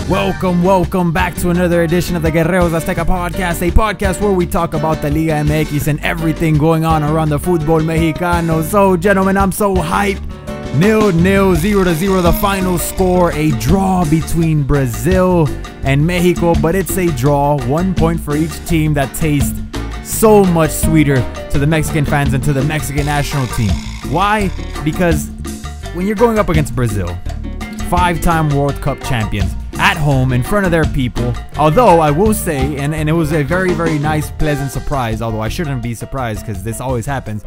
Welcome back to another edition of the Guerreros Azteca Podcast, a podcast where we talk about the Liga MX and everything going on around the football mexicano. So, gentlemen, I'm so hyped. 0-0, 0-0, the final score, a draw between Brazil and Mexico, but it's a draw, 1 point for each team that tastes so much sweeter to the Mexican fans and to the Mexican national team. Why? Because when you're going up against Brazil, 5-time World Cup champions, at home in front of their people, although I will say, and it was a very, very nice, pleasant surprise, although I shouldn't be surprised because this always happens,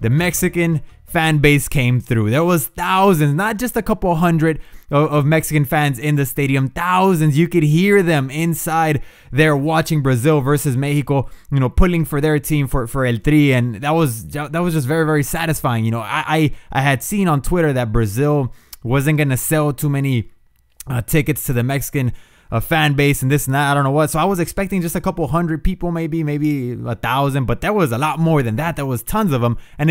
the Mexican fan base came through. There was thousands, not just a couple hundred of Mexican fans in the stadium, thousands. You could hear them inside there watching Brazil versus Mexico, you know, pulling for their team, for El Tri, and that was just very, very satisfying. You know, I had seen on Twitter that Brazil wasn't going to sell too many tickets to the Mexican fan base and this and that, I don't know what. So I was expecting just a couple hundred people, maybe 1,000, but there was a lot more than that. There was tons of them. And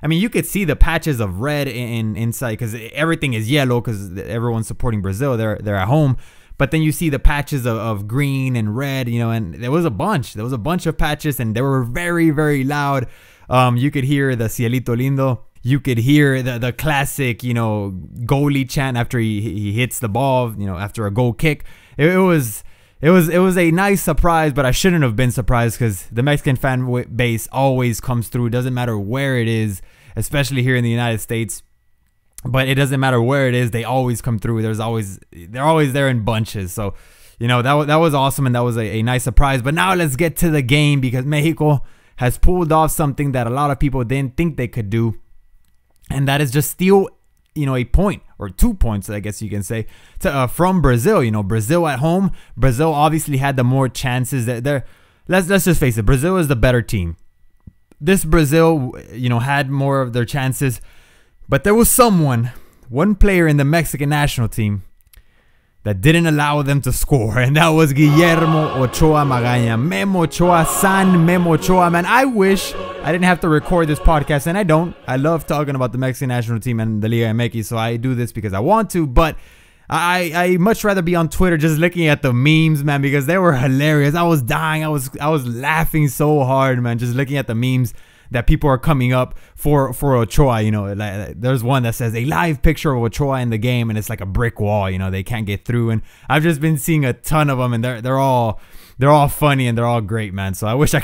you could see the patches of red inside because everything is yellow because everyone's supporting Brazil. They're at home. But then you see the patches of green and red, you know, and there was a bunch of patches, and they were very, very loud. You could hear the Cielito Lindo. You could hear the classic, you know, goalie chant after he hits the ball, you know, after a goal kick. It was a nice surprise, but I shouldn't have been surprised because the Mexican fan base always comes through. It doesn't matter where it is, especially here in the United States. But it doesn't matter where it is; they always come through. They're always there in bunches. So, you know, that was awesome, and that was a nice surprise. But now let's get to the game because Mexico has pulled off something that a lot of people didn't think they could do. And that is just steal, you know, a point or 2 points, I guess you can say, from Brazil. You know, Brazil at home. Brazil obviously had the more chances. Let's just face it. Brazil is the better team. This Brazil, you know, had more of their chances. But there was one player in the Mexican national team that didn't allow them to score, and that was Guillermo Ochoa Magaña. Memo Ochoa, San Memo Ochoa, man. I wish I didn't have to record this podcast, and I don't. I love talking about the Mexican national team and the Liga MX, so I do this because I want to, but I much rather be on Twitter just looking at the memes, man, because they were hilarious. I was dying. I was laughing so hard, man, just looking at the memes that people are coming up for Ochoa. You know, like, there's one that says a live picture of Ochoa in the game, and it's like a brick wall. You know, they can't get through. And I've just been seeing a ton of them, and they're all funny and they're all great, man. So I wish I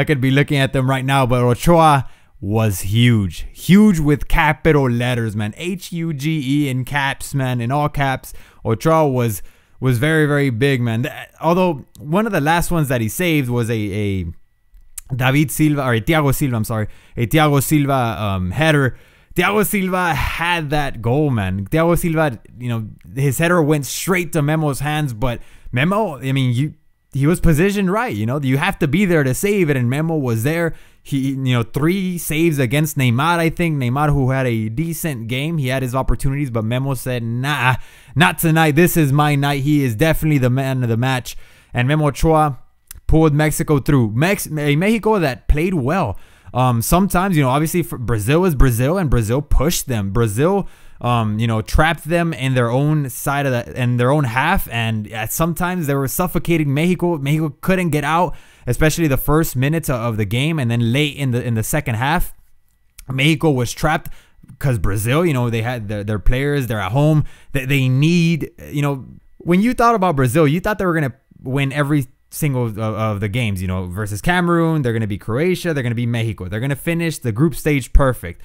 could be looking at them right now. But Ochoa was huge with capital letters, man. Huge in caps, man, in all caps. Ochoa was very, very big, man. Although one of the last ones that he saved was a Thiago Silva header. Thiago Silva had that goal, man. Thiago Silva, you know, his header went straight to Memo's hands, but Memo, I mean, he was positioned right, you know. You have to be there to save it, and Memo was there. He, you know, 3 saves against Neymar, I think. Neymar, who had a decent game, he had his opportunities, but Memo said, nah, not tonight. This is my night. He is definitely the man of the match. And Memo Ochoa pulled Mexico through. Mexico that played well. Sometimes, you know, obviously Brazil is Brazil, and Brazil pushed them. Brazil, you know, trapped them in their own side of in their own half, and sometimes they were suffocating Mexico. Mexico couldn't get out, especially the first minutes of the game, and then late in the second half, Mexico was trapped because Brazil, you know, they had their players. They're at home. They need, you know, when you thought about Brazil, you thought they were gonna win every single of the games, you know, versus Cameroon. They're going to be Croatia. They're going to be Mexico. They're going to finish the group stage perfect.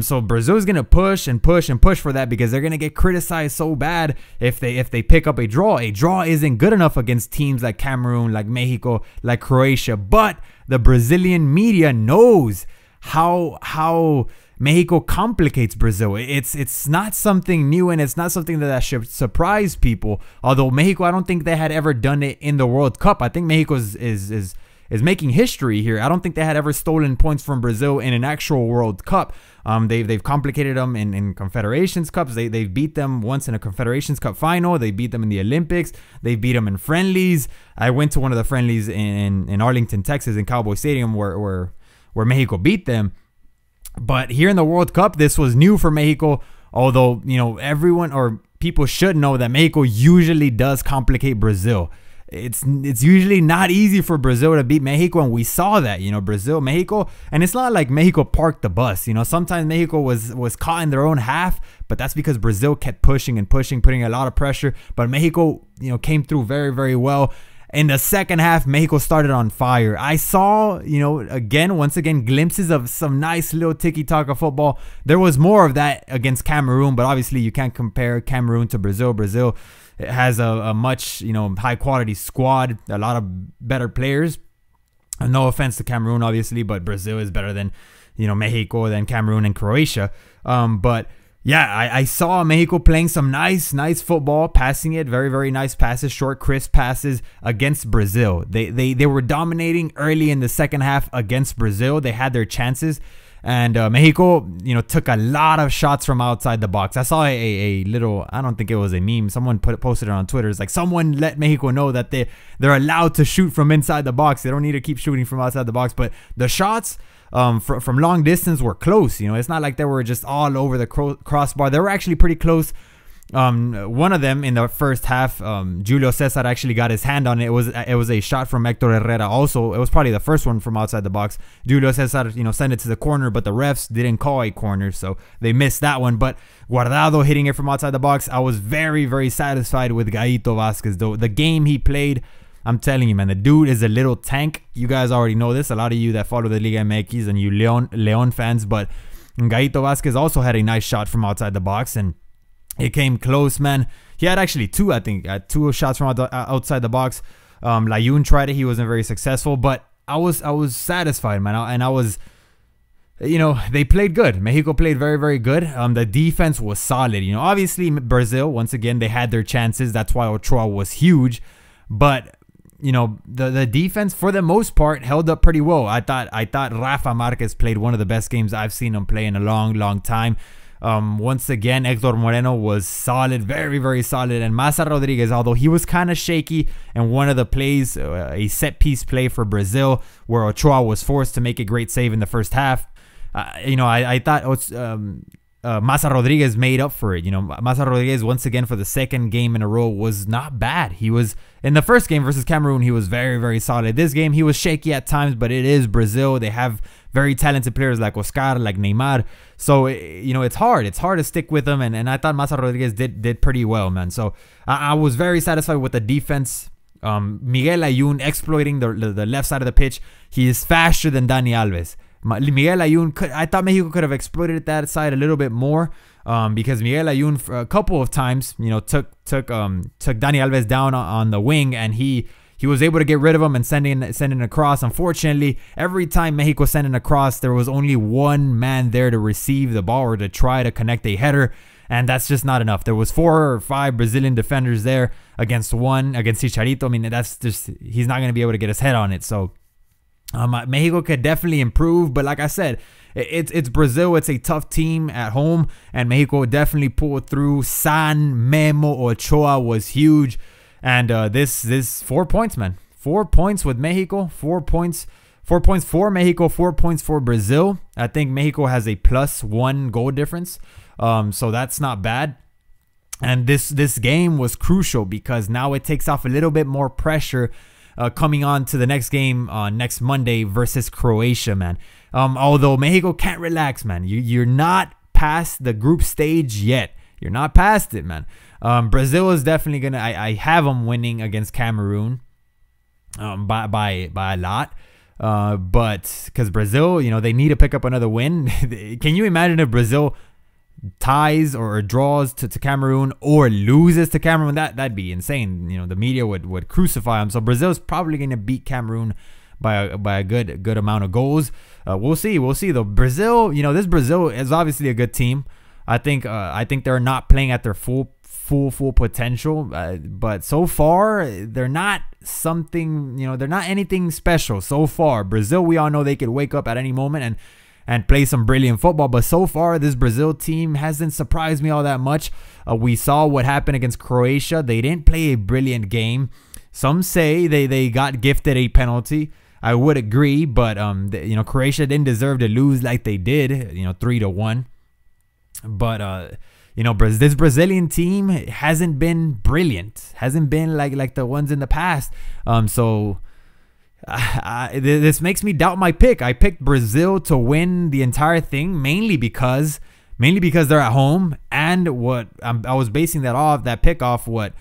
So Brazil's going to push and push and push for that because they're going to get criticized so bad if they pick up a draw. A draw isn't good enough against teams like Cameroon, like Mexico, like Croatia. But the Brazilian media knows how Mexico complicates Brazil. It's not something new, and it's not something that should surprise people. Although Mexico, I don't think they had ever done it in the World Cup. I think Mexico is making history here. I don't think they had ever stolen points from Brazil in an actual World Cup. They've complicated them in Confederations Cups. They've beat them once in a Confederations Cup final. They beat them in the Olympics. They beat them in friendlies. I went to one of the friendlies in Arlington, Texas, in Cowboy Stadium where Mexico beat them. But here in the World Cup, this was new for Mexico. Although, you know, everyone, or people should know that Mexico usually does complicate Brazil. It's usually not easy for Brazil to beat Mexico, and we saw that, Mexico, and it's not like Mexico parked the bus. Sometimes Mexico was caught in their own half, but that's because Brazil kept pushing and pushing, putting a lot of pressure. But Mexico, came through very, very well. In the second half, Mexico started on fire. I saw, once again, glimpses of some nice little tiki-taka football. There was more of that against Cameroon, but obviously you can't compare Cameroon to Brazil. Brazil has a much, high quality squad, a lot of better players. No offense to Cameroon, obviously, but Brazil is better than, Mexico, than Cameroon and Croatia. But yeah, I saw Mexico playing some nice football, passing it, very, very nice passes, short, crisp passes against Brazil. They were dominating early in the second half against Brazil. They had their chances. And Mexico, took a lot of shots from outside the box. I saw a little, I don't think it was a meme. Someone posted it on Twitter. It's like, someone let Mexico know that they're allowed to shoot from inside the box. They don't need to keep shooting from outside the box. But the shots from long distance were close. It's not like they were just all over the crossbar. They were actually pretty close. One of them in the first half, Julio Cesar actually got his hand on it. It was a shot from Hector Herrera. Also, it was probably the first one from outside the box. Julio Cesar, sent it to the corner, but the refs didn't call a corner, so they missed that one. But Guardado hitting it from outside the box, I was very, very satisfied with Gallito Vázquez. Though the game he played, I'm telling you, man, the dude is a little tank. You guys already know this. A lot of you that follow the Liga MX and you León fans, but Gallito Vázquez also had a nice shot from outside the box, and it came close, man. He had actually two shots from outside the box. Layun tried it. He wasn't very successful, but I was satisfied, man. And I was, they played good. Mexico played very, very good. The defense was solid. Obviously Brazil, once again, they had their chances. That's why Ochoa was huge. But, the defense, for the most part, held up pretty well. I thought Rafa Marquez played one of the best games I've seen him play in a long, long time. Once again, Hector Moreno was solid, very, very solid. And Massa Rodriguez, although he was kind of shaky, and one of the plays, a set piece play for Brazil, where Ochoa was forced to make a great save in the first half. I thought Massa Rodriguez made up for it. Massa Rodriguez, once again, for the second game in a row, was not bad. He was, in the first game versus Cameroon, he was very, very solid. This game, he was shaky at times, but it is Brazil. They have very talented players like Oscar, like Neymar. So, it's hard. It's hard to stick with them. And I thought Massa Rodriguez did pretty well, man. So, I was very satisfied with the defense. Miguel Layun exploiting the left side of the pitch. He is faster than Dani Alves. Miguel Layun, I thought Mexico could have exploited that side a little bit more, because Miguel Layun, for a couple of times, took Dani Alves down on the wing, and he was able to get rid of him and sending across. Unfortunately, every time Mexico sent an across, there was only one man there to receive the ball or to try to connect a header, and that's just not enough. There was 4 or 5 Brazilian defenders there against Chicharito. I mean, that's just, he's not going to be able to get his head on it. So Mexico could definitely improve, but like I said, it's Brazil. It's a tough team at home, and Mexico definitely pulled through. Memo Ochoa was huge, and this 4 points, man. 4 points with Mexico. 4 points for Mexico. 4 points for Brazil. I think Mexico has a +1 goal difference, so that's not bad. And this game was crucial because now it takes off a little bit more pressure coming on to the next game next Monday versus Croatia, man. Although Mexico can't relax, man. You're not past the group stage yet. You're not past it, man. Brazil is definitely gonna. I have them winning against Cameroon, by a lot. But because Brazil, they need to pick up another win. Can you imagine if Brazil ties or draws to Cameroon or loses to Cameroon? That'd be insane. The media would crucify them. So Brazil's probably going to beat Cameroon by a good amount of goals. We'll see though. Brazil, this Brazil is obviously a good team. I think they're not playing at their full potential, but so far they're not something, they're not anything special so far. Brazil, we all know they could wake up at any moment and play some brilliant football. But so far, this Brazil team hasn't surprised me all that much. We saw what happened against Croatia. They didn't play a brilliant game. Some say they got gifted a penalty. I would agree, but Croatia didn't deserve to lose like they did, 3-1. But this Brazilian team hasn't been brilliant, hasn't been like the ones in the past. This makes me doubt my pick. I picked Brazil to win the entire thing, mainly because they're at home, and I was basing that pick off what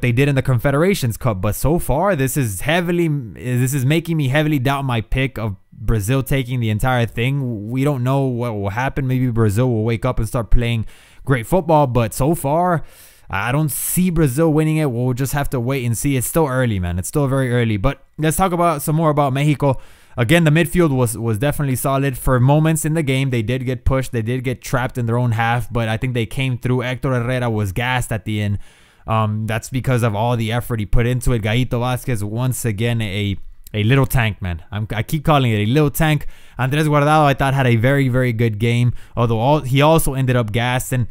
they did in the Confederations Cup. But so far, this is making me heavily doubt my pick of Brazil taking the entire thing. We don't know what will happen. Maybe Brazil will wake up and start playing great football, but so far I don't see Brazil winning it. We'll just have to wait and see. It's still early, man. It's still very early. But let's talk about some more about Mexico. Again, the midfield was definitely solid. For moments in the game, they did get pushed. They did get trapped in their own half, but I think they came through. Hector Herrera was gassed at the end. That's because of all the effort he put into it. Gallito Vázquez, once again, a little tank, man. I keep calling it a little tank. Andrés Guardado, I thought, had a very, very good game, although he also ended up gassed. And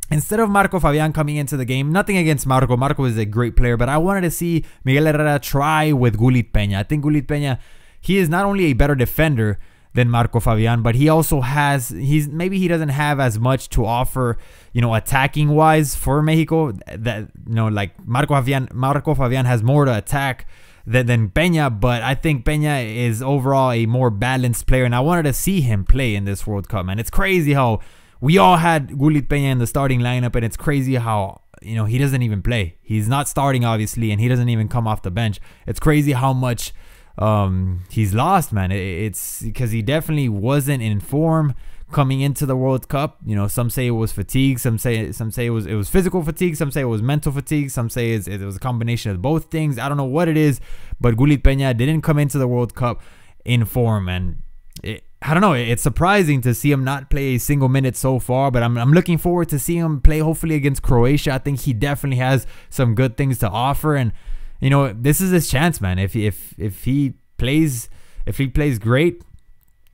instead of Marco Fabian coming into the game, nothing against Marco. Marco is a great player, but I wanted to see Miguel Herrera try with Gullit Peña. I think Gullit Peña, he is not only a better defender than Marco Fabian, but he also maybe he doesn't have as much to offer, attacking wise for Mexico. That like Marco Fabian has more to attack than Peña, but I think Peña is overall a more balanced player, and I wanted to see him play in this World Cup, man. It's crazy how we all had Gullit Peña in the starting lineup, and it's crazy how he doesn't even play. He's not starting, obviously, and he doesn't even come off the bench. It's crazy how much he's lost, man. It's because he definitely wasn't in form coming into the World Cup. Some say it was fatigue, some say it was physical fatigue, some say it was mental fatigue, some say it was a combination of both things. I don't know what it is, but Gullit Peña didn't come into the World Cup in form, and I don't know. It's surprising to see him not play a single minute so far, but I'm looking forward to seeing him play, hopefully against Croatia. I think he definitely has some good things to offer, and this is his chance, man. If he plays great,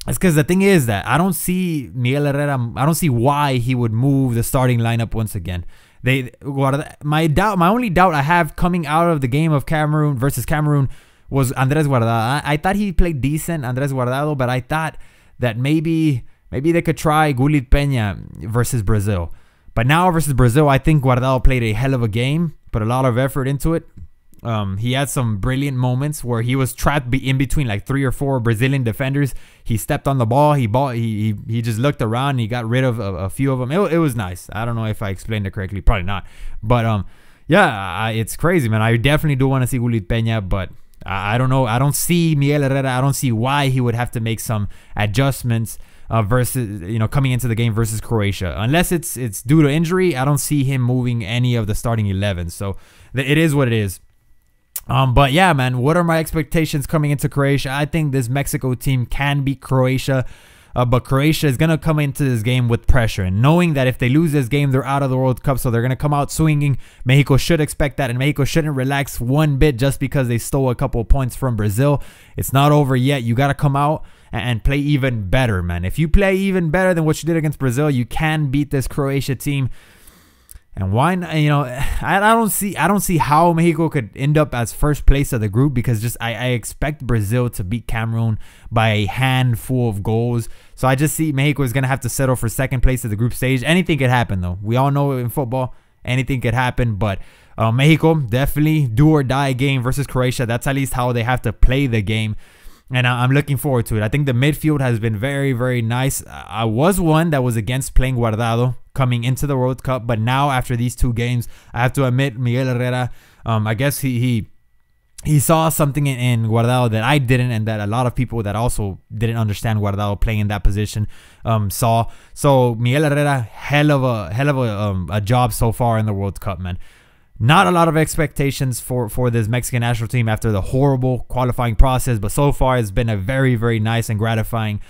it's because the thing is that I don't see Miguel Herrera. I don't see why he would move the starting lineup once again. My only doubt I have coming out of the game of Cameroon versus Cameroon was Andrés Guardado. I thought he played decent, Andrés Guardado, but I thought that maybe they could try Gullit Peña versus Brazil. But now versus Brazil, I think Guardado played a hell of a game, put a lot of effort into it. He had some brilliant moments where he was trapped in between like 3 or 4 Brazilian defenders. He stepped on the ball. He just looked around and he got rid of a few of them. It was nice. I don't know if I explained it correctly. Probably not. But yeah, it's crazy, man. I definitely do want to see Gullit Peña, but I don't know. I don't see Miguel Herrera. I don't see why he would have to make some adjustments versus coming into the game versus Croatia, unless it's due to injury. I don't see him moving any of the starting 11. So it is what it is. But yeah, man, what are my expectations coming into Croatia? I think this Mexico team can beat Croatia, but Croatia is going to come into this game with pressure and knowing that if they lose this game, they're out of the World Cup, so they're going to come out swinging. Mexico should expect that, and Mexico shouldn't relax one bit just because they stole a couple of points from Brazil. It's not over yet. You got to come out and play even better, man. If you play even better than what you did against Brazil, you can beat this Croatia team. And why not? I don't see how Mexico could end up as first place of the group, because I expect Brazil to beat Cameroon by a handful of goals. So I just see Mexico is going to have to settle for second place of the group stage. Anything could happen, though. We all know in football, anything could happen. But Mexico, definitely do or die game versus Croatia. That's at least how they have to play the game. And I'm looking forward to it. I think the midfield has been very, very nice. I was one that was against playing Guardado coming into the World Cup, but now after these 2 games, I have to admit Miguel Herrera, I guess he saw something in Guardado that I didn't, and that a lot of people that also didn't understand Guardado playing in that position saw. So Miguel Herrera, hell of a job so far in the World Cup, man. Not a lot of expectations for this Mexican national team after the horrible qualifying process, but so far it's been a very, very nice and gratifying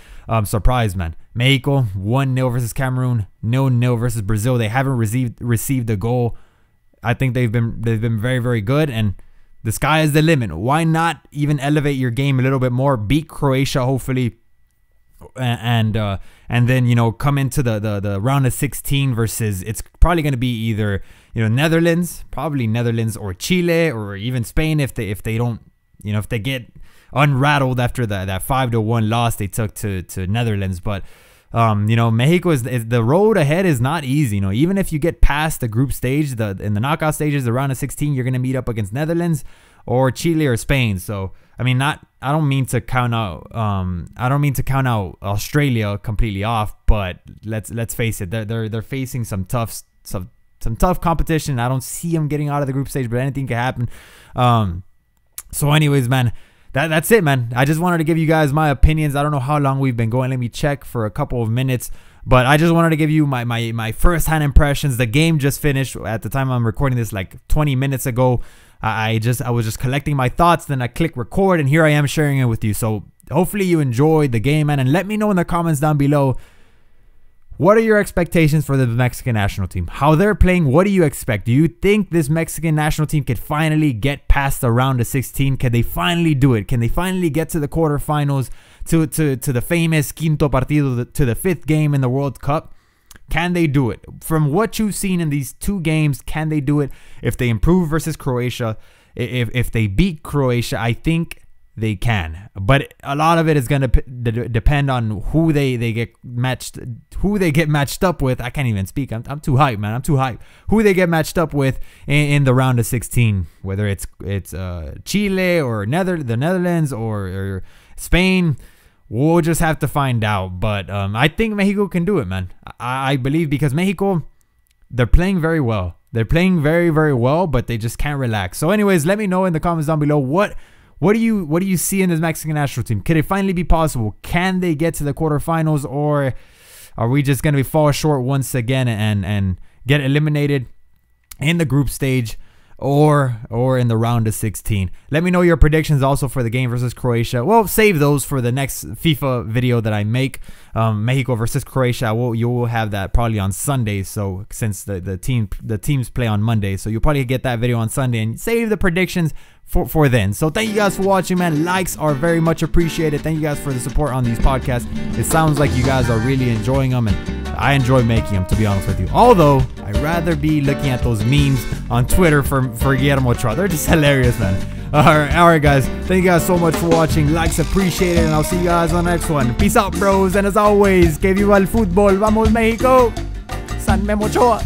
surprise, man. Mexico 1-0 versus Cameroon, 0-0 versus Brazil. They haven't received a goal. I think they've been very, very good, and the sky is the limit. Why not even elevate your game a little bit more? Beat Croatia, hopefully, and then come into the round of 16 versus, it's probably going to be either Netherlands, probably Netherlands, or Chile, or even Spain if they don't, if they get unrattled after that 5-1 loss they took to Netherlands. But Mexico is the road ahead is not easy. Even if you get past the group stage, in the knockout stages, the round of 16, you're gonna meet up against Netherlands or Chile or Spain. So I don't mean to count out Australia completely off, but let's face it, they're facing some tough competition. I don't see them getting out of the group stage, but anything can happen. So anyways, man, that's it, man. I just wanted to give you guys my opinions. I don't know how long we've been going. Let me check for a couple of minutes. But I just wanted to give you my first-hand impressions. The game just finished at the time I'm recording this, like 20 minutes ago. I was just collecting my thoughts. Then I click record, and here I am sharing it with you. So hopefully you enjoyed the game, man. And let me know in the comments down below, what are your expectations for the Mexican national team? How they're playing? What do you expect? Do you think this Mexican national team could finally get past the round of 16? Can they finally do it? Can they finally get to the quarterfinals, to the famous quinto partido, to the 5th game in the World Cup? Can they do it? From what you've seen in these 2 games, can they do it? If they improve versus Croatia, if they beat Croatia, I think they can. But a lot of it is going to depend on who they get matched up with. I can't even speak. I'm too hyped, man. I'm too hyped. Who they get matched up with in the round of 16, whether it's Chile or the Netherlands or Spain. We'll just have to find out. But I think Mexico can do it, man. I believe, because Mexico, they're playing very well. They're playing very, very well, but they just can't relax. So anyways, let me know in the comments down below, what do you see in this Mexican national team? Could it finally be possible? Can they get to the quarterfinals, or are we just going to fall short once again and get eliminated in the group stage or in the round of 16? Let me know your predictions also for the game versus Croatia. Well, save those for the next FIFA video that I make. Mexico versus Croatia, you will have that probably on Sunday. So since the teams play on Monday, so you'll probably get that video on Sunday and save the predictions for then. So thank you guys for watching, man. Likes are very much appreciated. Thank you guys for the support on these podcasts. It sounds like you guys are really enjoying them, and I enjoy making them, to be honest with you. Although I'd rather be looking at those memes on Twitter for Guillermo Ochoa. They're just hilarious, man. All right, guys. Thank you guys so much for watching. Likes appreciated, and I'll see you guys on the next one. Peace out, bros. And as always, que viva el fútbol. Vamos, México. San Memo Ochoa.